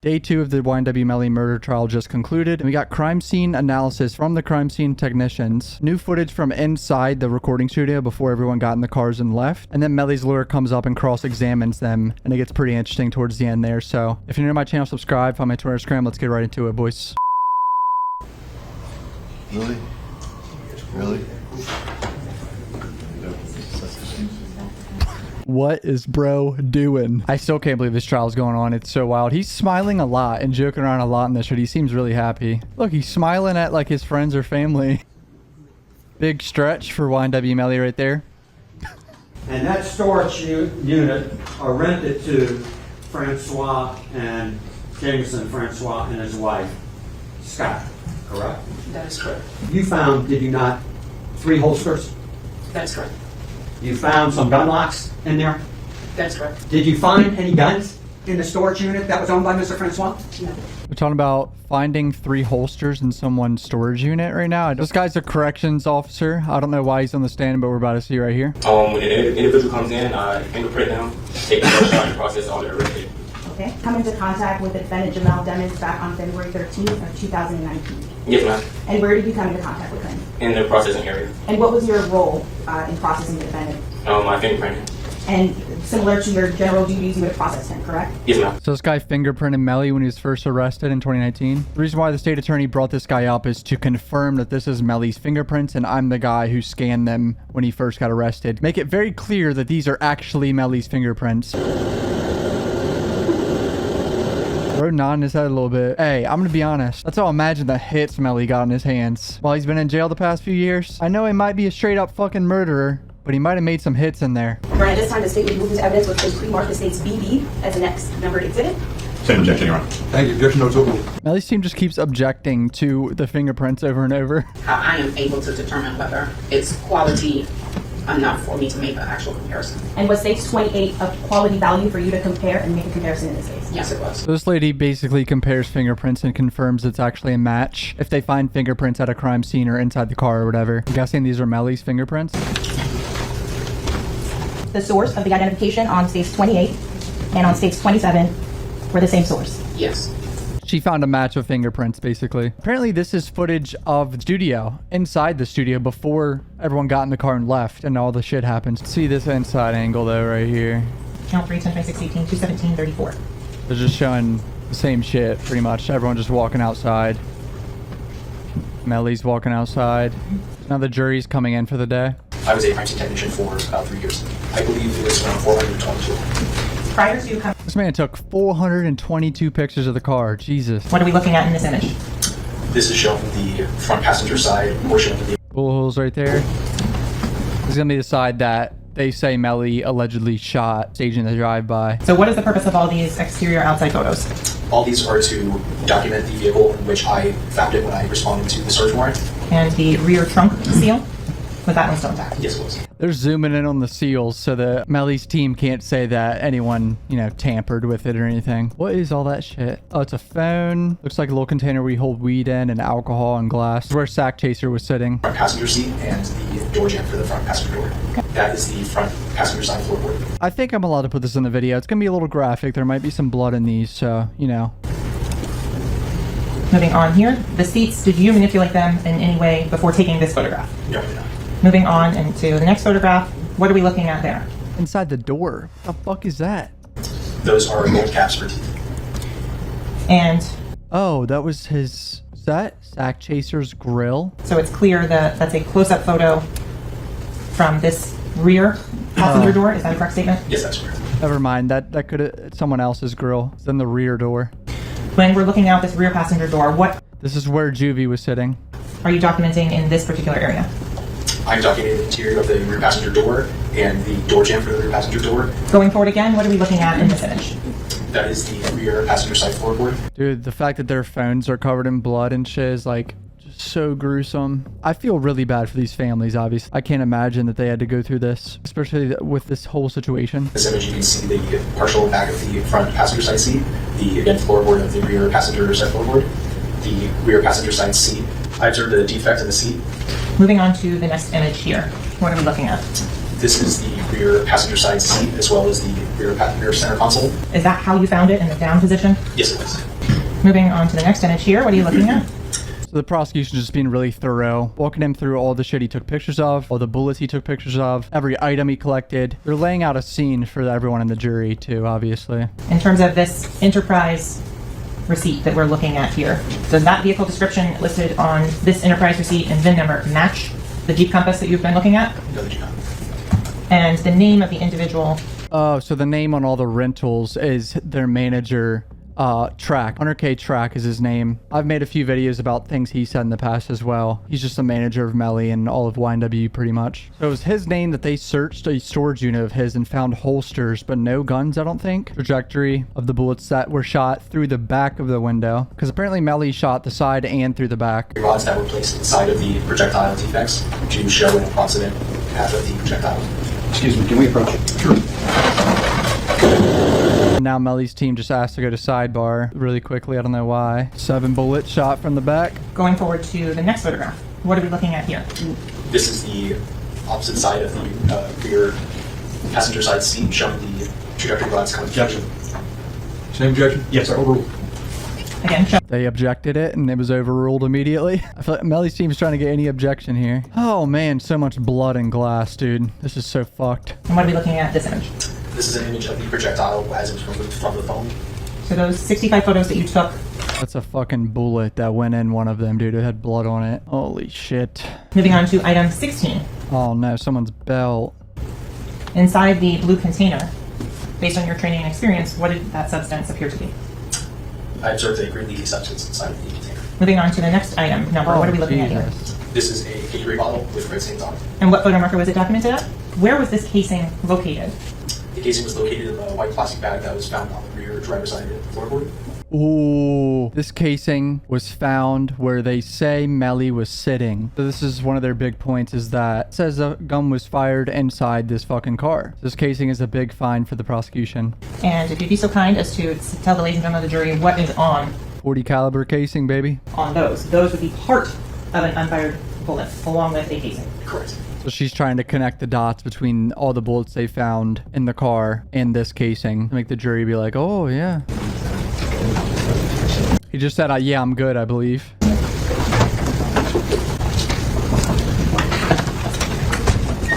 Day 2 of the YNW Melly murder trial just concluded, and we got crime scene analysis from the crime scene technicians, new footage from inside the recording studio before everyone got in the cars and left, and then Melly's lawyer comes up and cross-examines them, and it gets pretty interesting towards the end there. So if you're new to my channel, subscribe, find my Twitter, Instagram. Let's get right into it, boys. Really? Really? What is bro doing? I still can't believe this trial is going on. It's so wild. He's smiling a lot and joking around a lot in this shit. He seems really happy. Look, he's smiling at like his friends or family. Big stretch for YNW Melly right there. And that storage unit are rented to Francois and Jameson Francois and his wife, Scott, correct? That is correct. You found, did you not, 3 holsters? That's correct. You found some gun locks in there? That's correct. Did you find any guns in the storage unit that was owned by Mr. Francois? No. We're talking about finding 3 holsters in someone's storage unit right now. This guy's a corrections officer. I don't know why he's on the stand, but we're about to see right here. When an individual comes in, I fingerprint them, take the first shot and process all their arrested. Okay. Come into contact with the defendant Jamal Demons back on February 13th of 2019. Yes, ma'am. And where did you come into contact with him? In the processing area. And what was your role in processing the defendant? My fingerprinting. And similar to your general duties, you would have processed him, correct? Yes, ma'am. So this guy fingerprinted Melly when he was first arrested in 2019. The reason why the state attorney brought this guy up is to confirm that this is Melly's fingerprints and I'm the guy who scanned them when he first got arrested. Make it very clear that these are actually Melly's fingerprints. Bro nodding his head a little bit. Hey, I'm gonna be honest. Let's all imagine the hits Melly got in his hands while he's been in jail the past few years. I know he might be a straight up fucking murderer, but he might have made some hits in there. Right, at this time, the state would move into evidence which would pre-mark the state's BB as the next numbered exhibit. Same objection, Your Honor. Thank you. Objection notes overruled. Melly's team just keeps objecting to the fingerprints over and over. How I am able to determine whether it's quality enough for me to make an actual comparison. And was state's 28 of quality value for you to compare and make a comparison in this case? Yes, it was. So this lady basically compares fingerprints and confirms it's actually a match if they find fingerprints at a crime scene or inside the car or whatever. I'm guessing these are Melly's fingerprints. The source of the identification on state's 28 and on state's 27 were the same source. Yes. She found a match of fingerprints, basically. Apparently, this is footage of the studio, inside the studio, before everyone got in the car and left, and all the shit happens. See this inside angle, though, right here. Count 3, 10, 26, 18, 217, 34. They're just showing the same shit, pretty much. Everyone just walking outside. Melly's walking outside. Now the jury's coming in for the day. I was a crime scene technician for about 3 years. I believe it was around 422. Prior to coming... This man took 422 pictures of the car. Jesus. What are we looking at in this image? This is showing the front passenger side portion of the Bullet holes right there. This is gonna be the side that they say Melly allegedly shot, staging the drive-by. So what is the purpose of all these exterior outside photos? All these are to document the vehicle in which I found it when I responded to the search warrant. And the rear trunk seal? Was that one still intact? Yes, it was. They're zooming in on the seals so that Melly's team can't say that anyone, you know, tampered with it or anything. What is all that shit? Oh, it's a phone. Looks like a little container we hold weed in and alcohol and glass. This is where Sack Chaser was sitting. Front passenger seat and the door jamb for the front passenger door. That is the front passenger side floorboard. I think I'm allowed to put this in the video. It's gonna be a little graphic. There might be some blood in these, so, you know. Moving on here, the seats, did you manipulate them in any way before taking this photograph? No. Moving on into the next photograph, what are we looking at there? Inside the door. What the fuck is that? Those are gold caps for teeth. And Oh, that was his... Is that Sack Chaser's grill? so it's clear that that's a close-up photo from this rear passenger door. Is that a correct statement? Yes, that's correct. Never mind. That could have... Someone else's grill. It's in the rear door. When we're looking out this rear passenger door, what This is where Juvie was sitting. are you documenting in this particular area? I'm documenting the interior of the rear passenger door and the door jamb for the rear passenger door. Going forward again, what are we looking at in this image? That is the rear passenger side floorboard. Dude, the fact that their phones are covered in blood and shit is like just so gruesome. I feel really bad for these families, obviously. I can't imagine that they had to go through this, especially with this whole situation. This image, you can see the partial back of the front passenger side seat, the again floorboard of the rear passenger side floorboard, the rear passenger side seat. I observed a defect in the seat. Moving on to the next image here, what are we looking at? This is the rear passenger side seat as well as the rear center console. Is that how you found it in the down position? Yes, it was. Moving on to the next image here. What are you looking at? So the prosecution just being really thorough, walking him through all the shit he took pictures of, all the bullets he took pictures of, every item he collected. They're laying out a scene for everyone in the jury too, obviously. In terms of this enterprise receipt that we're looking at here, does that vehicle description listed on this enterprise receipt and VIN number match the Jeep Compass that you've been looking at? No, they do not. And the name of the individual. Oh, so the name on all the rentals is their manager, Track. 100K Track is his name. I've made a few videos about things he said in the past as well. He's just a manager of Melly and all of YNW pretty much. So it was his name that they searched a storage unit of his and found holsters, but no guns, I don't think. Trajectory of the bullets that were shot through the back of the window. Because apparently Melly shot the side and through the back. Rods that were placed inside of the projectile defects to show an approximate path of the projectile. Excuse me, can we approach it? Sure. Now Melly's team just asked to go to sidebar really quickly. I don't know why. 7 bullets shot from the back. Going forward to the next photograph. What are we looking at here? This is the opposite side of the rear passenger side seat, showing the trajectory rods coming. Objection. Same objection? Yes, sir. Overruled. Again, show. They objected it and it was overruled immediately. I feel like Melly's team's trying to get any objection here. Oh man, so much blood and glass, dude. This is so fucked. And what are we looking at this image? This is an image of the projectile as it was removed from the phone. So those 65 photos that you took. That's a fucking bullet that went in one of them, dude. It had blood on it. Holy shit. Moving on to item 16. Oh no, someone's belt. Inside the blue container, based on your training and experience, what did that substance appear to be? I observed a green leafy substance inside of the container. Moving on to the next item number. What are we looking at here? Jesus. This is a Gatorade bottle with red stains on it. And what photo marker was it documented at? Where was this casing located? The casing was located in the white plastic bag that was found on the rear driver's side floorboard. Ooh, this casing was found where they say Melly was sitting. So this is one of their big points, is that it says a gun was fired inside this fucking car. This casing is a big find for the prosecution. And if you'd be so kind as to tell the ladies and gentlemen of the jury what is on 40 caliber casing, baby. those. Those would be part of an unfired bullet, along with a casing. Correct. So she's trying to connect the dots between all the bullets they found in the car and this casing to make the jury be like, oh yeah. He just said, yeah, I'm good, I believe.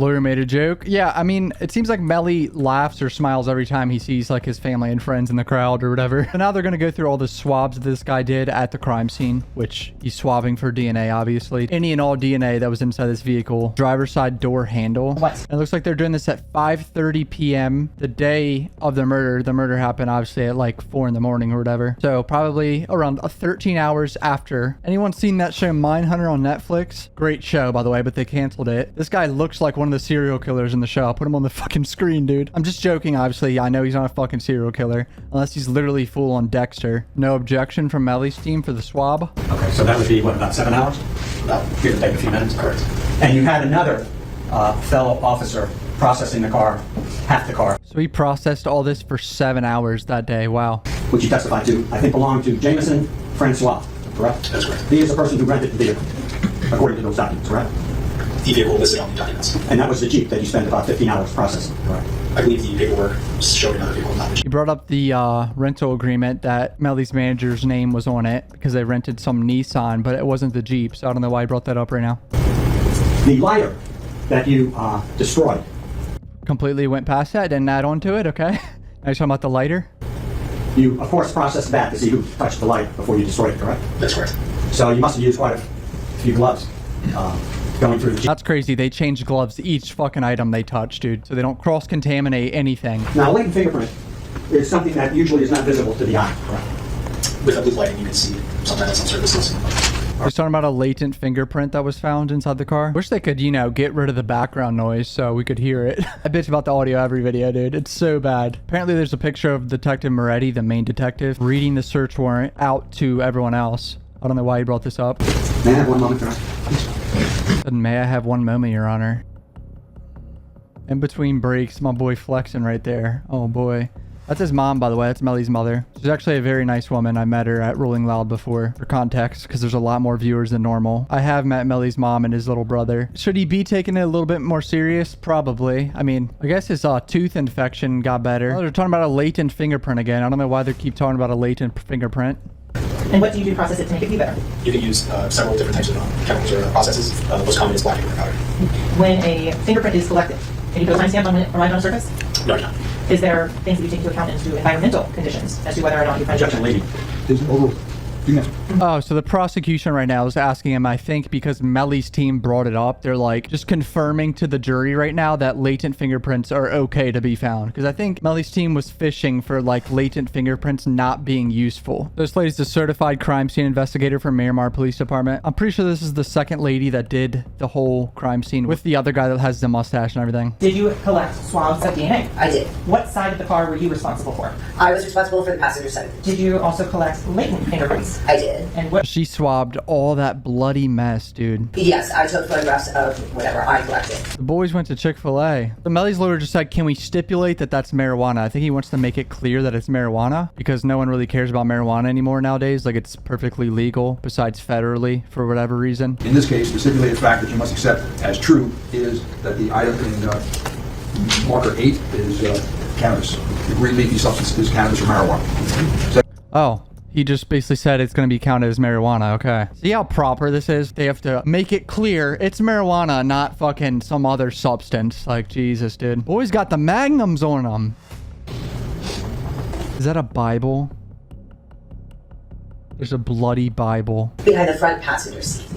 Lawyer made a joke. Yeah, I mean, it seems like Melly laughs or smiles every time he sees like his family and friends in the crowd or whatever. So now they're gonna go through all the swabs this guy did at the crime scene, which he's swabbing for DNA, obviously. Any and all DNA that was inside this vehicle. Driver's side door handle. What? It looks like they're doing this at 5:30 p.m. the day of the murder. The murder happened obviously at like 4 in the morning or whatever. So probably around 13 hours after. Anyone seen that show Mindhunter on Netflix? Great show, by the way, but they canceled it. This guy looks like one of the serial killers in the show. I'll put him on the fucking screen, dude. I'm just joking, obviously. I know he's not a fucking serial killer, unless he's literally full on Dexter. No objection from Melly's team for the swab. Okay, so that would be, what, about 7 hours? About, give or take a few minutes. Correct. And you had another fellow officer processing the car, half the car, So he processed all this for 7 hours that day. Wow. which you testified to, I think belonged to Jameson Francois, correct? That's correct. He is the person who rented the vehicle, according to those documents, correct? The vehicle listed on the documents. And that was the Jeep that you spent about 15 hours processing, correct? I believe the paperwork showed another vehicle, not the He Jeep. brought up the rental agreement that Melly's manager's name was on it because they rented some Nissan, but it wasn't the Jeep. So I don't know why he brought that up right now. The lighter that you destroyed, Completely went past that, didn't add on to it. Okay. Now you're talking about the lighter. you of course processed that to see who touched the light before you destroyed it, correct? That's correct. So you must have used quite a few gloves going through the Jeep. That's crazy. They changed gloves to each fucking item they touch, dude. So they don't cross-contaminate anything. Now, a latent fingerprint is something that usually is not visible to the eye, correct? With a blue lighting, you can see sometimes on some surfaces. I was talking about a latent fingerprint that was found inside the car. Wish they could, you know, get rid of the background noise so we could hear it. I bitch about the audio every video, dude. It's so bad. Apparently there's a picture of Detective Moretti, the main detective, reading the search warrant out to everyone else. I don't know why he brought this up. May I have one moment, correct? Said, may I have one moment, Your Honor? In between breaks, my boy flexing right there. Oh boy. That's his mom, by the way. That's Melly's mother. She's actually a very nice woman. I met her at Rolling Loud before, for context, because there's a lot more viewers than normal. I have met Melly's mom and his little brother. Should he be taking it a little bit more serious? Probably. I mean, I guess his tooth infection got better. Oh, they're talking about a latent fingerprint again. I don't know why they keep talking about a latent fingerprint. And what do you do to process it to make it be better? You can use several different types of chemicals or processes. The most common is black powder. When a fingerprint is collected, can you put a timestamp on it arrived on a surface? No, no. Is there things that you take into account into environmental conditions as to whether or not you find Objection, lady. Is over. Oh, so the prosecution right now is asking him, I think because Melly's team brought it up, they're like just confirming to the jury right now that latent fingerprints are okay to be found. Because I think Melly's team was fishing for like latent fingerprints not being useful. This lady's a certified crime scene investigator from Miramar Police Department. I'm pretty sure this is the second lady that did the whole crime scene with the other guy that has the mustache and everything. Did you collect swabs of DNA? I did. What side of the car were you responsible for? I was responsible for the passenger side. Did you also collect latent fingerprints? I did. And what? She swabbed all that bloody mess, dude. Yes, I took photographs of whatever I collected. The boys went to Chick-fil-A. The Melly's lawyer just said, can we stipulate that that's marijuana? I think he wants to make it clear that it's marijuana because no one really cares about marijuana anymore nowadays. Like, it's perfectly legal besides federally for whatever reason. In this case, the stipulated fact that you must accept as true is that the item in marker 8 is cannabis. The green leafy substance is cannabis or marijuana. Oh. He just basically said it's going to be counted as marijuana. Okay. See how proper this is? They have to make it clear it's marijuana, not fucking some other substance. Like, Jesus, dude. Boys got the magnums on them. Is that a Bible? There's a bloody Bible. Behind the front passenger seat.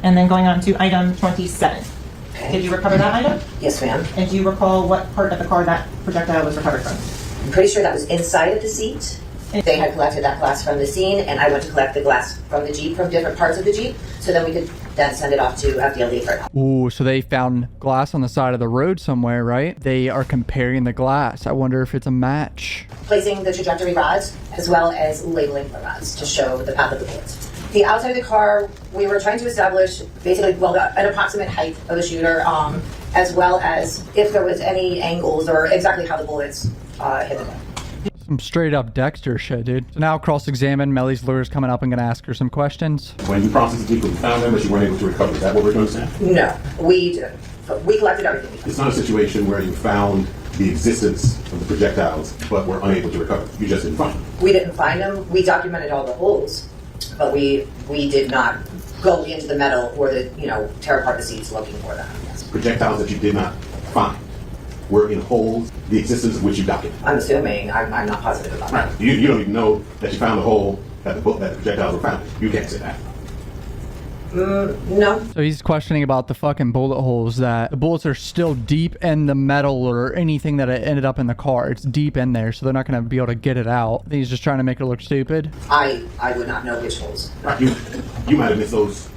And then going on to item 27. Okay. Did you recover that item? Yes, ma'am. And do you recall what part of the car that projectile was recovered from? I'm pretty sure that was inside of the seat. They had collected that glass from the scene, and I went to collect the glass from the Jeep, from different parts of the Jeep, so then we could then send it off to FDLE for Ooh, so they found glass on the side of the road somewhere, right? They are comparing the glass. I wonder if it's a match. placing the trajectory rods as well as labeling the rods to show the path of the bullets. The outside of the car, we were trying to establish basically, well, an approximate height of the shooter, as well as if there was any angles or exactly how the bullets hit the gun. Some straight up Dexter shit, dude. So now cross-examine. Melly's lawyer's coming up and gonna ask her some questions. When you processed the people, you found them, but you weren't able to recover. Is that what we're going to say? No, we didn't. We collected everything. It's not a situation where you found the existence of the projectiles, but were unable to recover. You just didn't find them. We didn't find them. We documented all the holes, but we did not go into the metal or tear apart the seats looking for them. Yes. Projectiles that you did not find were in holes, the existence of which you documented. I'm assuming. I'm not positive about that. Right. You don't even know that you found the hole that the projectiles were found in. You can't say that. No. So he's questioning about the fucking bullet holes, that the bullets are still deep in the metal or anything that ended up in the car. It's deep in there, so they're not going to be able to get it out. I think he's just trying to make it look stupid. I would not know which holes. Right. You might have missed those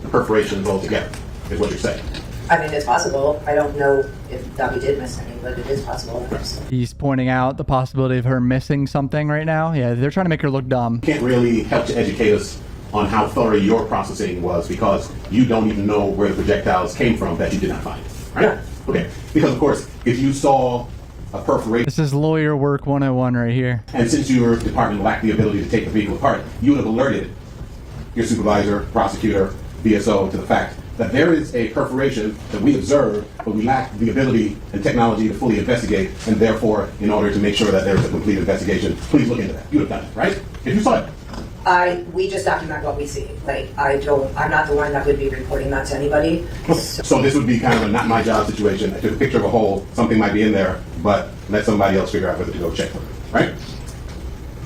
perforations altogether, is what you're saying. I mean, it's possible. I don't know if Dobby did miss any, but it is possible. He's pointing out the possibility of her missing something right now. Yeah, they're trying to make her look dumb. Can't really help to educate us on how thorough your processing was because you don't even know where the projectiles came from that you did not find. Right? Yeah. Okay. Because, of course, if you saw a perforation... This is lawyer work 101 right here. And since your department lacked the ability to take the vehicle apart, you would have alerted your supervisor, prosecutor, VSO to the fact that there is a perforation that we observed, but we lack the ability and technology to fully investigate, and therefore, in order to make sure that there is a complete investigation, please look into that. You would have done it, right? If you saw it. We just document what we see. I'm not the one that would be reporting that to anybody. So this would be kind of a not my job situation. I took a picture of a hole, something might be in there, but let somebody else figure out whether to go check for it, right?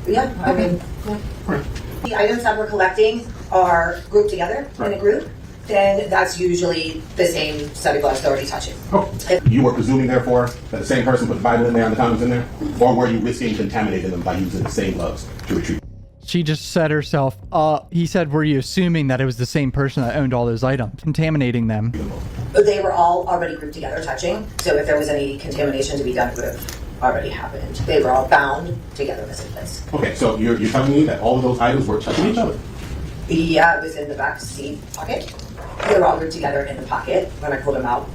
Yeah, I mean, yeah. Right. The items that we're collecting are grouped together in a group. Then that's usually the same set of gloves they're already touching. Oh. You were presuming, therefore, that the same person put the Bible in there and the condoms in there? Or were you risking contaminating them by using the same gloves to retrieve? She just set herself up. He said, were you assuming that it was the same person that owned all those items, contaminating them? They were all already grouped together touching. So if there was any contamination to be done, it would have already happened. They were all bound together in the same place. Okay, so you're telling me that all of those items were touching each other? Yeah, it was in the back seat pocket. They were all grouped together in the pocket when I pulled them out.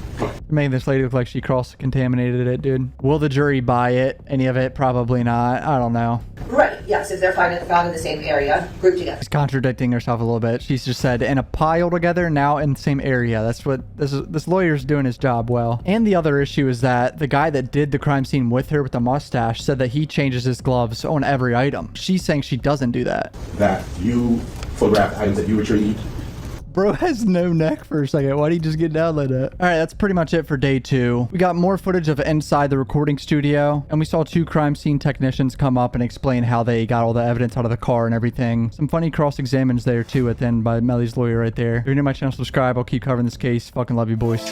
Making this lady look like she cross-contaminated it, dude. Will the jury buy it? Any of it? Probably not. I don't know. Right, yes, if they're found in the same area, grouped together. She's contradicting herself a little bit. She's just said in a pile together, now in the same area. That's what this lawyer's doing his job well. And the other issue is that the guy that did the crime scene with her with the mustache said that he changes his gloves on every item. She's saying she doesn't do that. That you photographed items that you retrieved. Bro has no neck for a second. Why'd he just get down like that? All right, that's pretty much it for day 2. We got more footage of inside the recording studio, and we saw 2 crime scene technicians come up and explain how they got all the evidence out of the car and everything. Some funny cross-examines there too at the end by Melly's lawyer right there. If you're new to my channel, subscribe. I'll keep covering this case. Fucking love you, boys.